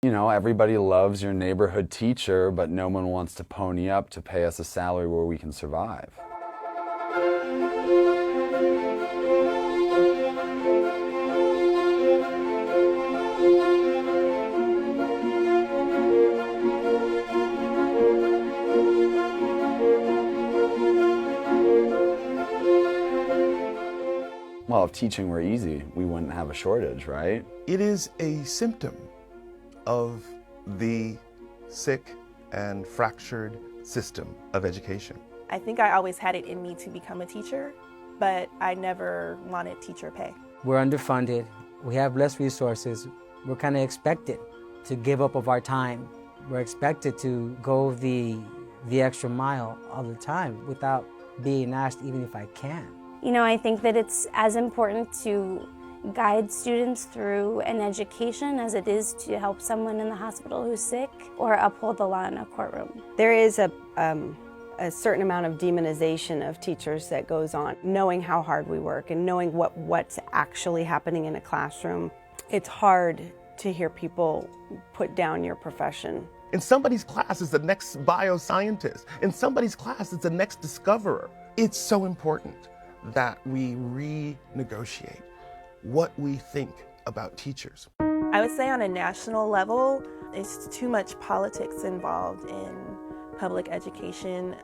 You know, everybody loves your neighborhood teacher, but no one wants to pony up to pay us a salary where we can survive. Well, if teaching were easy, we wouldn't have a shortage, right? It is a symptom of the sick and fractured system of education. I think I always had it in me to become a teacher, but I never wanted teacher pay. We're underfunded, we have less resources, we're kind of expected to give up of our time. We're expected to go the extra mile all the time without being asked even if I can. You know, I think that it's as important to guide students through an education as it is to help someone in the hospital who's sick or uphold the law in a courtroom. There is a certain amount of demonization of teachers that goes on. Knowing how hard we work and knowing what's actually happening in a classroom, it's hard to hear people put down your profession. In somebody's class is the next bioscientist. In somebody's class is the next discoverer. It's so important that we renegotiate what we think about teachers. I would say on a national level, there's too much politics involved in public education.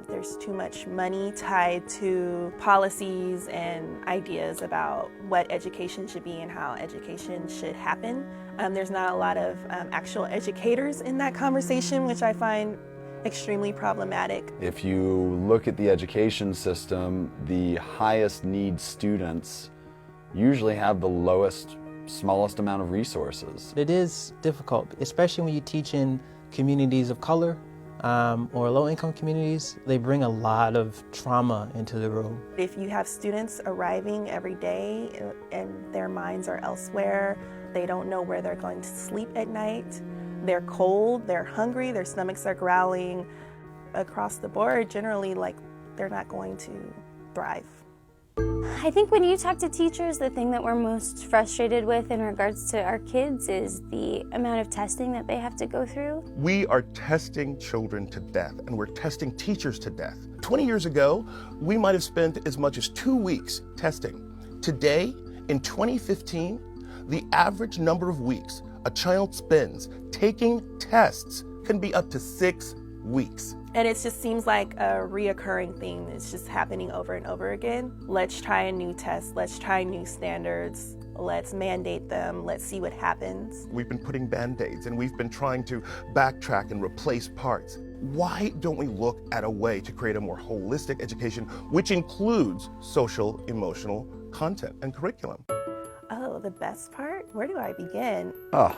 There's too much money tied to policies and ideas about what education should be and how education should happen. There's not a lot of actual educators in that conversation, which I find extremely problematic. If you look at the education system, the highest need students usually have the lowest, smallest amount of resources. It is difficult, especially when you teach in communities of color or low-income communities. They bring a lot of trauma into the room. If you have students arriving every day and their minds are elsewhere, they don't know where they're going to sleep at night, they're cold, they're hungry, their stomachs are growling, across the board, generally, like, they're not going to thrive. I think when you talk to teachers, the thing that we're most frustrated with in regards to our kids is the amount of testing that they have to go through. We are testing children to death, and we're testing teachers to death. 20 years ago, we might have spent as much as 2 weeks testing. Today, in 2015, the average number of weeks a child spends taking tests can be up to 6 weeks. And it just seems like a reoccurring thing. It's just happening over and over again. Let's try a new test. Let's try new standards. Let's mandate them. Let's see what happens. We've been putting Band-Aids and we've been trying to backtrack and replace parts. Why don't we look at a way to create a more holistic education which includes social, emotional content and curriculum? Oh, the best part? Where do I begin? Oh,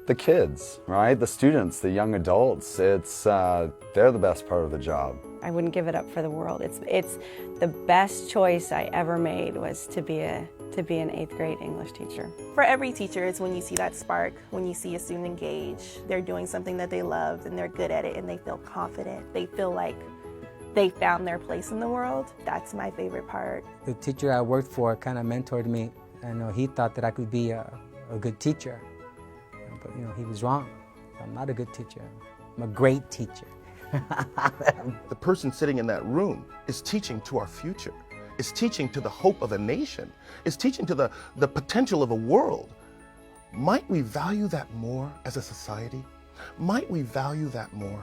the kids, right? The students, the young adults. They're the best part of the job. I wouldn't give it up for the world. It's the best choice I ever made was to be an 8th grade English teacher. For every teacher, it's when you see that spark, when you see a student engage, they're doing something that they love and they're good at it and they feel confident. They feel like they found their place in the world. That's my favorite part. The teacher I worked for kind of mentored me. I know he thought that I could be a good teacher, but he was wrong. I'm not a good teacher. I'm a great teacher. The person sitting in that room is teaching to our future, is teaching to the hope of a nation, is teaching to the potential of a world. Might we value that more as a society? Might we value that more?